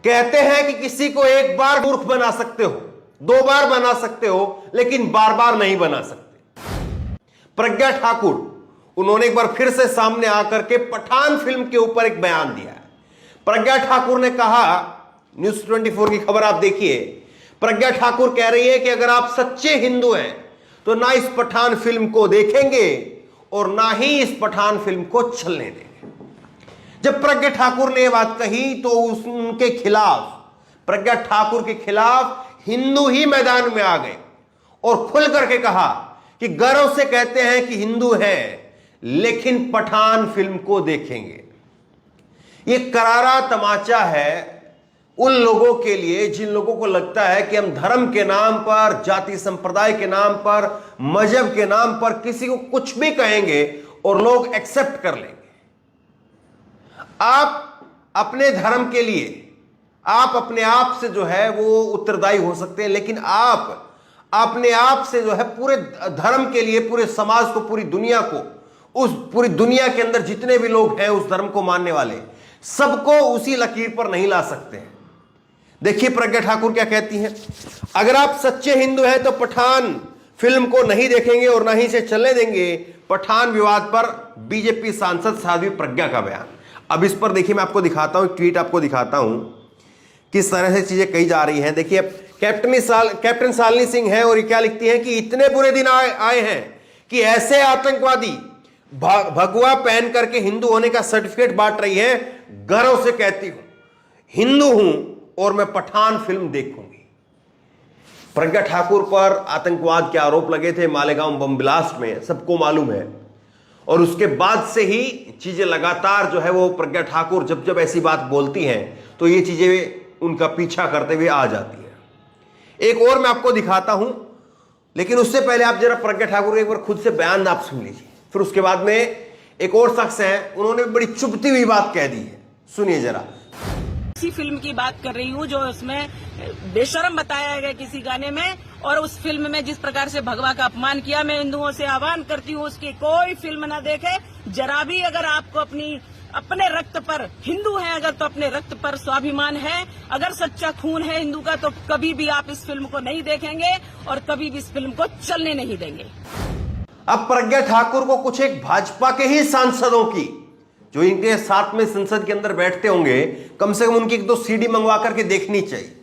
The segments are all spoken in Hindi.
कहते हैं कि किसी को एक बार मूर्ख बना सकते हो, दो बार बना सकते हो, लेकिन बार बार नहीं बना सकते। प्रज्ञा ठाकुर, उन्होंने एक बार फिर से सामने आकर के पठान फिल्म के ऊपर एक बयान दिया है। प्रज्ञा ठाकुर ने कहा, न्यूज़ 24 की खबर आप देखिए, प्रज्ञा ठाकुर कह रही है कि अगर आप सच्चे हिंदू हैं तो ना इस पठान फिल्म को देखेंगे और ना ही इस पठान फिल्म को चलने देंगे। जब प्रज्ञा ठाकुर ने यह बात कही तो उनके खिलाफ, प्रज्ञा ठाकुर के खिलाफ हिंदू ही मैदान में आ गए और खुल करके कहा कि गर्व से कहते हैं कि हिंदू हैं लेकिन पठान फिल्म को देखेंगे। यह करारा तमाचा है उन लोगों के लिए जिन लोगों को लगता है कि हम धर्म के नाम पर, जाति संप्रदाय के नाम पर, मजहब के नाम पर किसी को कुछ भी कहेंगे और लोग एक्सेप्ट कर लेंगे। आप अपने धर्म के लिए आप अपने आप से जो है वो उत्तरदायी हो सकते हैं, लेकिन आप अपने आप से जो है पूरे धर्म के लिए, पूरे समाज को, पूरी दुनिया को, उस पूरी दुनिया के अंदर जितने भी लोग हैं उस धर्म को मानने वाले, सबको उसी लकीर पर नहीं ला सकते हैं। देखिए प्रज्ञा ठाकुर क्या कहती हैं, अगर आप सच्चे हिंदू हैं तो पठान फिल्म को नहीं देखेंगे और ना ही इसे चलने देंगे। पठान विवाद पर बीजेपी सांसद साध्वी प्रज्ञा का बयान। अब इस पर देखिए मैं आपको दिखाता हूं, ट्वीट आपको दिखाता हूं किस तरह से चीजें कही जा रही हैं। देखिए कैप्टन शालिनी सिंह है और ये क्या लिखती है कि इतने बुरे दिन आए हैं कि ऐसे आतंकवादी भगवा पहन करके हिंदू होने का सर्टिफिकेट बांट रही है। गर्व से कहती हूं हिंदू हूं और मैं पठान फिल्म देखूंगी। प्रज्ञा ठाकुर पर आतंकवाद के आरोप लगे थे मालेगांव बम ब्लास्ट में, सबको मालूम है, और उसके बाद से ही चीजें लगातार जो है वो प्रज्ञा ठाकुर जब जब ऐसी बात बोलती हैं तो ये चीजें उनका पीछा करते हुए आ जाती है। एक और मैं आपको दिखाता हूं, लेकिन उससे पहले आप जरा प्रज्ञा ठाकुर एक बार खुद से बयान आप सुन लीजिए, फिर उसके बाद में एक और शख्स है, उन्होंने बड़ी चुभती हुई बात कह दी है, सुनिए जरा। इसी फिल्म की बात कर रही हूँ जो उसमें बेशर्म बताया गया किसी गाने में, और उस फिल्म में जिस प्रकार से भगवा का अपमान किया। मैं हिंदुओं से आह्वान करती हूँ उसकी कोई फिल्म न देखे। जरा भी अगर आपको अपने रक्त पर, हिंदू है अगर तो अपने रक्त पर स्वाभिमान है, अगर सच्चा खून है हिंदू का, तो कभी भी आप इस फिल्म को नहीं देखेंगे और कभी भी इस फिल्म को चलने नहीं देंगे। अब प्रज्ञा ठाकुर को कुछ एक भाजपा के ही सांसदों की, जो इनके साथ में संसद के अंदर बैठते होंगे, कम से कम उनकी एक दो सीडी मंगवा करके देखनी चाहिए।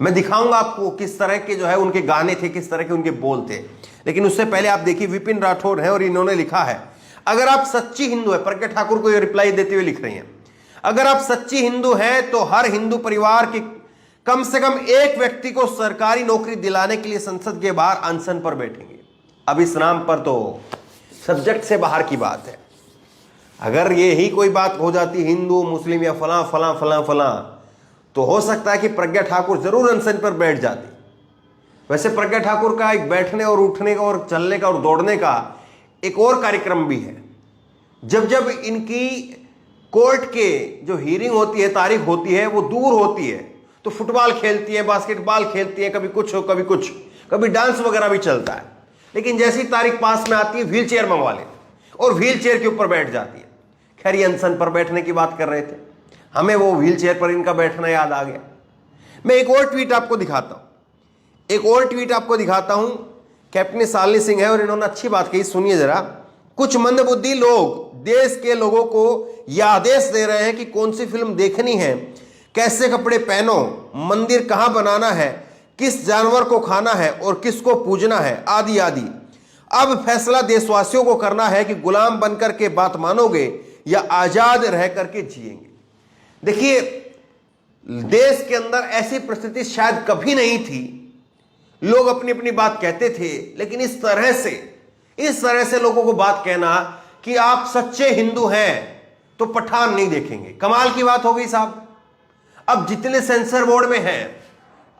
मैं दिखाऊंगा आपको किस तरह के जो है उनके गाने थे, किस तरह के उनके बोल थे, लेकिन उससे पहले आप देखिए विपिन राठौर है और इन्होंने लिखा है, अगर आप सच्ची हिंदू है, प्रज्ञा ठाकुर को ये रिप्लाई देते हुए लिख रही हैं, अगर आप सच्ची हिंदू हैं तो हर हिंदू परिवार के कम से कम एक व्यक्ति को सरकारी नौकरी दिलाने के लिए संसद के बाहर अनशन पर बैठेंगे। अब इस नाम पर तो सब्जेक्ट से बाहर की बात है। अगर ये ही कोई बात हो जाती हिंदू मुस्लिम या फलां फलां फलां फलां, तो हो सकता है कि प्रज्ञा ठाकुर जरूर अनशन पर बैठ जाती। वैसे प्रज्ञा ठाकुर का एक बैठने और उठने का और चलने का और दौड़ने का एक और कार्यक्रम भी है। जब जब इनकी कोर्ट के जो हियरिंग होती है, तारीख होती है, वो दूर होती है, तो फुटबॉल खेलती है, बास्केटबॉल खेलती है, कभी कुछ हो कभी कुछ, कभी डांस वगैरह भी चलता है। लेकिन जैसी तारीख पास में आती है व्हील चेयर मंगवा लेते और व्हील चेयर के ऊपर बैठ जाती है। खैर ये अनशन पर बैठने की बात कर रहे थे, हमें वो व्हील चेयर पर इनका बैठना याद आ गया। मैं एक और ट्वीट आपको दिखाता हूं, कैप्टन शालिनी सिंह है और इन्होंने अच्छी बात कही, सुनिए जरा। कुछ मंदबुद्धि लोग देश के लोगों को यह आदेश दे रहे हैं कि कौन सी फिल्म देखनी है, कैसे कपड़े पहनो, मंदिर कहां बनाना है, किस जानवर को खाना है और किसको पूजना है, आदि आदि। अब फैसला देशवासियों को करना है कि गुलाम बनकर के बात मानोगे या आजाद रह करके जिएंगे। देखिए देश के अंदर ऐसी परिस्थिति शायद कभी नहीं थी, लोग अपनी अपनी बात कहते थे, लेकिन इस तरह से लोगों को बात कहना कि आप सच्चे हिंदू हैं तो पठान नहीं देखेंगे, कमाल की बात हो गई साहब। अब जितने सेंसर बोर्ड में हैं,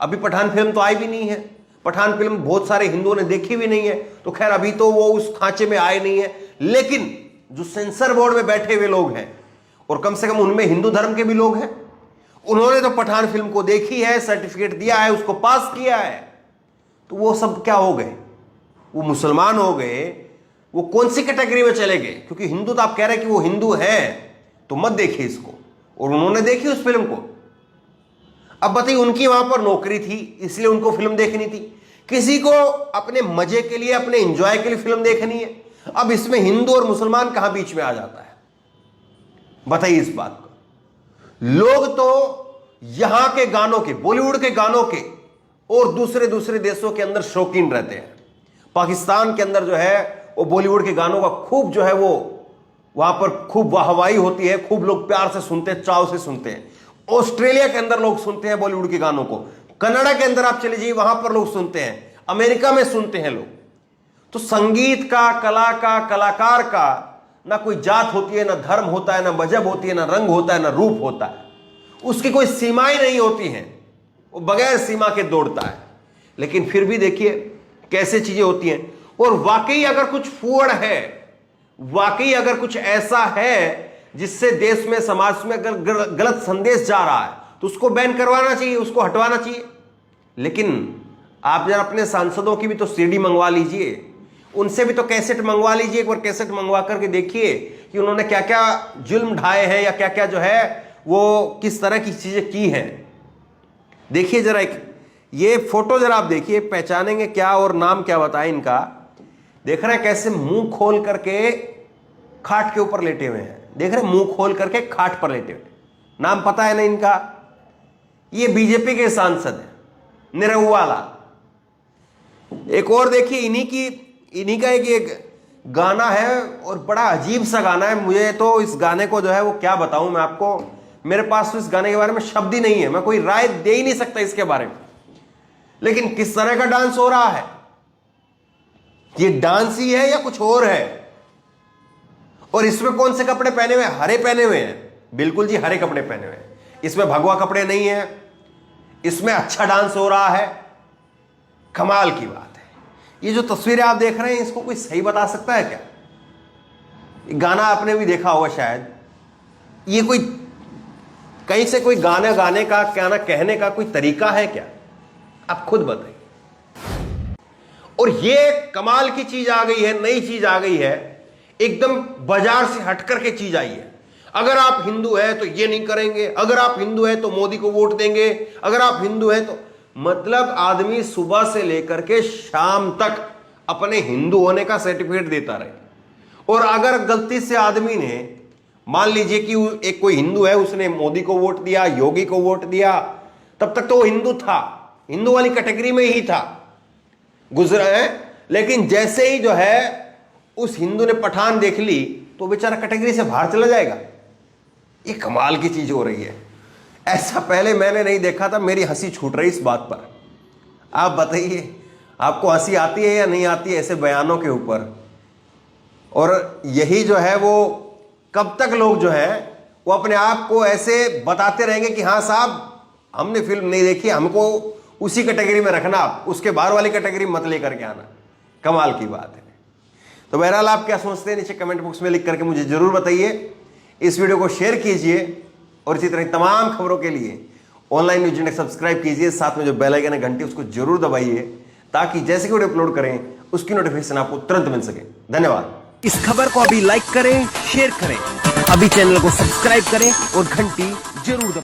अभी पठान फिल्म तो आई भी नहीं है, पठान फिल्म बहुत सारे हिंदुओं ने देखी भी नहीं है, तो खैर अभी तो वो उस खांचे में आए नहीं है, लेकिन जो सेंसर बोर्ड में बैठे हुए लोग हैं और कम से कम उनमें हिंदू धर्म के भी लोग हैं, उन्होंने तो पठान फिल्म को देखी है, सर्टिफिकेट दिया है, उसको पास किया है, तो वो सब क्या हो गए, वो मुसलमान हो गए, वो कौन सी कैटेगरी में चले गए? क्योंकि हिंदू तो आप कह रहे हैं कि वो हिंदू है तो मत देखिए इसको, और उन्होंने देखी उस फिल्म को, अब बताइए, उनकी वहां पर नौकरी थी इसलिए उनको फिल्म देखनी थी, किसी को अपने मजे के लिए, अपने एंजॉय के लिए फिल्म देखनी है। अब इसमें हिंदू और मुसलमान कहां बीच में आ जाता है? बताइए इस बात को। लोग तो यहां के गानों के, बॉलीवुड के गानों के और दूसरे दूसरे देशों के अंदर शौकीन रहते हैं। पाकिस्तान के अंदर जो है वो बॉलीवुड के गानों का खूब जो है वो वहां पर खूब वाहवाही होती है, खूब लोग प्यार से सुनते हैं, चाव से सुनते हैं। ऑस्ट्रेलिया के अंदर लोग सुनते हैं बॉलीवुड के गानों को, कनाडा के अंदर आप चले जाइए वहां पर लोग सुनते हैं, अमेरिका में सुनते हैं लोग। तो संगीत का, कला का, कलाकार का ना कोई जात होती है, ना धर्म होता है, ना मजहब होती है, ना रंग होता है, ना रूप होता है। उसकी कोई सीमाएं नहीं होती हैं, वो बगैर सीमा के दौड़ता है। लेकिन फिर भी देखिए कैसे चीजें होती हैं। और वाकई अगर कुछ फूड़ है, वाकई अगर कुछ ऐसा है जिससे देश में, समाज में अगर गलत संदेश जा रहा है तो उसको बैन करवाना चाहिए, उसको हटवाना चाहिए। लेकिन आप जरा अपने सांसदों की भी तो सीडी मंगवा लीजिए, उनसे भी तो कैसेट मंगवा लीजिए। एक बार कैसेट मंगवा करके देखिए कि उन्होंने क्या क्या जुल्म ढाए हैं या क्या क्या जो है वो किस तरह की चीजें की हैं। देखिए जरा एक ये फोटो जरा आप देखिए, पहचानेंगे क्या और नाम क्या बताएं इनका। देख रहे हैं कैसे मुंह खोल करके खाट के ऊपर लेटे हुए हैं, देख रहे हैं मुंह खोल करके खाट पर लेटे हुए। नाम पता है ना इनका? ये बीजेपी के सांसद हैं, निरहुआ लाल। एक और देखिए इन्हीं का एक गाना है और बड़ा अजीब सा गाना है। मुझे तो इस गाने को जो है वो क्या बताऊं मैं आपको, मेरे पास तो इस गाने के बारे में शब्द ही नहीं है, मैं कोई राय दे ही नहीं सकता इसके बारे में। लेकिन किस तरह का डांस हो रहा है, ये डांस ही है या कुछ और है? और इसमें कौन से कपड़े पहने हुए हैं? हरे पहने हुए हैं, बिल्कुल जी हरे कपड़े पहने हुए हैं। इसमें भगवा कपड़े नहीं है, इसमें अच्छा डांस हो रहा है। कमाल की बात है। ये जो तस्वीरें आप देख रहे हैं इसको कोई सही बता सकता है क्या? गाना आपने भी देखा होगा शायद। ये कोई कहीं से कोई गाना गाने का, क्या ना कहने का कोई तरीका है क्या? आप खुद बताइए। और ये कमाल की चीज आ गई है, नई चीज आ गई है, एकदम बाजार से हटकर के चीज आई है। अगर आप हिंदू हैं तो ये नहीं करेंगे, अगर आप हिंदू हैं तो मोदी को वोट देंगे, अगर आप हिंदू हैं तो मतलब आदमी सुबह से लेकर के शाम तक अपने हिंदू होने का सर्टिफिकेट देता रहे। और अगर गलती से आदमी ने, मान लीजिए कि एक कोई हिंदू है, उसने मोदी को वोट दिया, योगी को वोट दिया, तब तक तो वो हिंदू था, हिंदू वाली कैटेगरी में ही था, गुजरा है। लेकिन जैसे ही जो है उस हिंदू ने पठान देख ली तो बेचारा कैटेगरी से बाहर चला जाएगा। ये कमाल की चीज हो रही है। ऐसा पहले मैंने नहीं देखा था, मेरी हंसी छूट रही इस बात पर। आप बताइए आपको हंसी आती है या नहीं आती है ऐसे बयानों के ऊपर? और यही जो है वो कब तक लोग जो है वो अपने आप को ऐसे बताते रहेंगे कि हाँ साहब हमने फिल्म नहीं देखी, हमको उसी कैटेगरी में रखना, आप उसके बाहर वाली कैटेगरी मत लेकर के आना। कमाल की बात है। तो बहरहाल आप क्या सोचते हैं नीचे कमेंट बॉक्स में लिख करके मुझे जरूर बताइए। इस वीडियो को शेयर कीजिए और इसी तरह तमाम खबरों के लिए ऑनलाइन न्यूज इंडेक्स सब्सक्राइब कीजिए, साथ में जो बेल आइकन है घंटी उसको जरूर दबाइए ताकि जैसे कि वीडियो अपलोड करें उसकी नोटिफिकेशन आपको तुरंत मिल सके। धन्यवाद। इस खबर को अभी लाइक करें, शेयर करें, अभी चैनल को सब्सक्राइब करें और घंटी जरूर दबाएं।